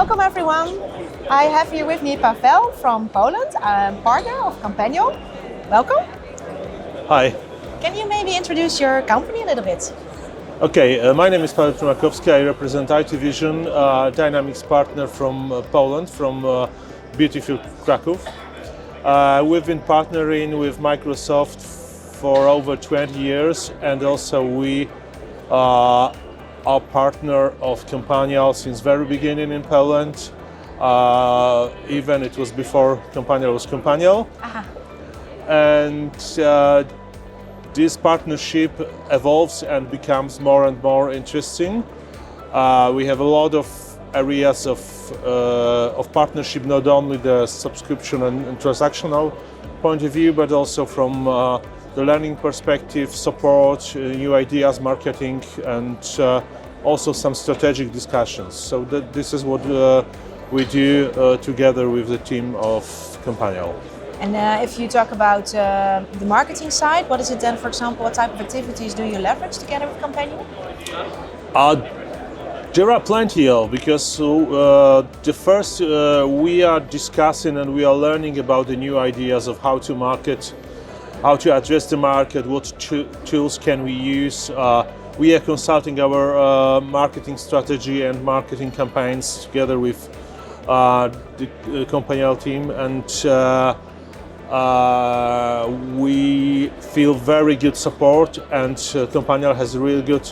Welcome everyone. I have here with me Pavel from Poland, a partner of Companial. Welcome. Hi. Can you maybe introduce your company a little bit? Okay, my name is Paweł Trymakowski. I represent IT Vision, Dynamics partner from Poland, from beautiful Kraków. We've been partnering with Microsoft for over 20 years, and also we are partner of Companial since very beginning in Poland. Even it was before Companial was Companial. And this partnership evolves and becomes more and more interesting. We have a lot of areas of partnership, not only the subscription and transactional point of view, but also from the learning perspective, support, new ideas, marketing, and also some strategic discussions. So this is what we do together with the team of Companial. And if you talk about the marketing side, what is it then, for example, what type of activities do you leverage together with Companial? There are plenty of, because the first we are discussing and we are learning about the new ideas of how to market, how to address the market, what tools can we use. We are consulting our marketing strategy and marketing campaigns together with the Companial team, and we feel very good support, and Companial has really good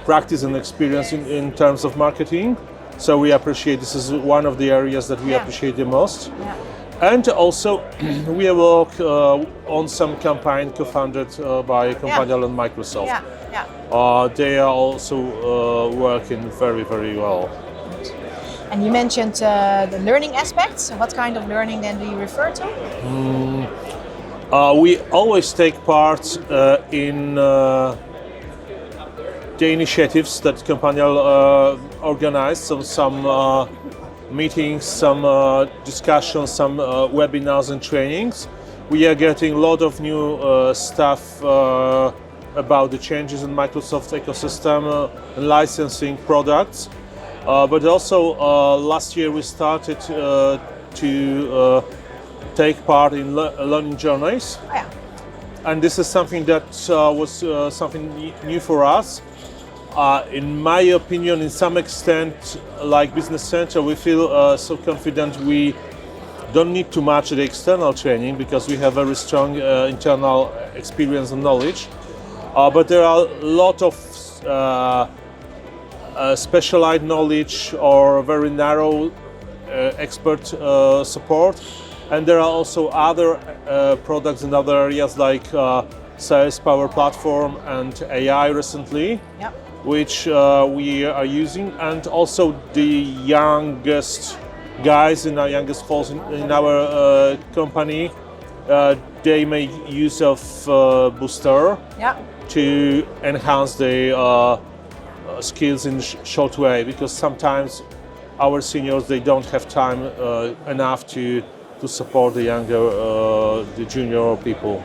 practice and experience in terms of marketing. So we appreciate, this is one of the areas that we appreciate the most. And also we work on some campaign co-funded by Companial and Microsoft. They are also working very, very well. And you mentioned the learning aspects. What kind of learning then do you refer to? We always take part in the initiatives that Companial organize, so some meetings, some discussions, some webinars and trainings. We are getting a lot of new stuff about the changes in Microsoft ecosystem and licensing products. But also last year we started to take part in learning journeys. And this is something that was something new for us. In my opinion, in some extent, like Business Center, we feel so confident we don't need too much of the external training because we have very strong internal experience and knowledge. But there are a lot of specialized knowledge or very narrow expert support. And there are also other products in other areas like Sales Power Platform and AI recently, which we are using. And also the youngest guys in our youngest folks in our company, they make use of Booster to enhance the skills in short way, because sometimes our seniors, they don't have time enough to support the younger, the junior people.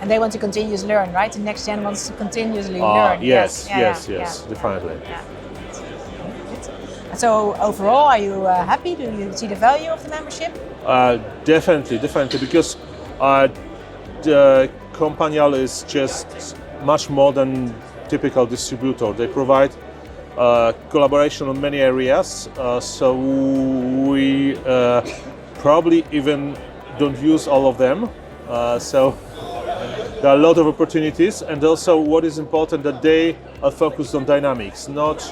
And they want to continuously learn, right? The next gen wants to continuously learn. Yes, definitely. So overall, are you happy? Do you see the value of the membership? Definitely, because the Companial is just much more than typical distributor. They provide collaboration on many areas, so we probably even don't use all of them. So there are a lot of opportunities, and also what is important that they are focused on dynamics, not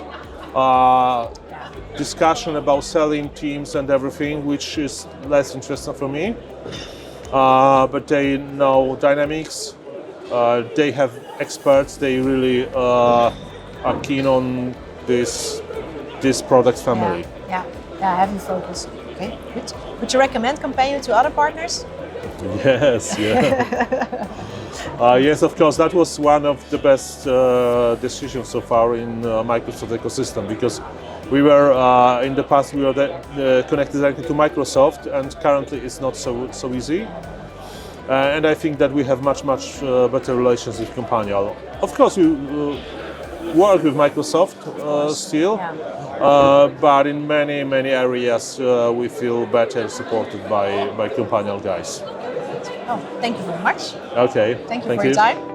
discussion about selling teams and everything, which is less interesting for me. But they know dynamics. They have experts. They really are keen on this product family. Heavy focus. Okay, good. Would you recommend Companial to other partners? Yes, yes, of course. That was one of the best decisions so far in Microsoft ecosystem, because we were in the past we were connected directly to Microsoft, and currently it's not so easy. And I think that we have much better relations with Companial. Of course, work with Microsoft still, but in many areas we feel better supported by Companial guys. Oh, thank you very much. Okay. Thank you for your time.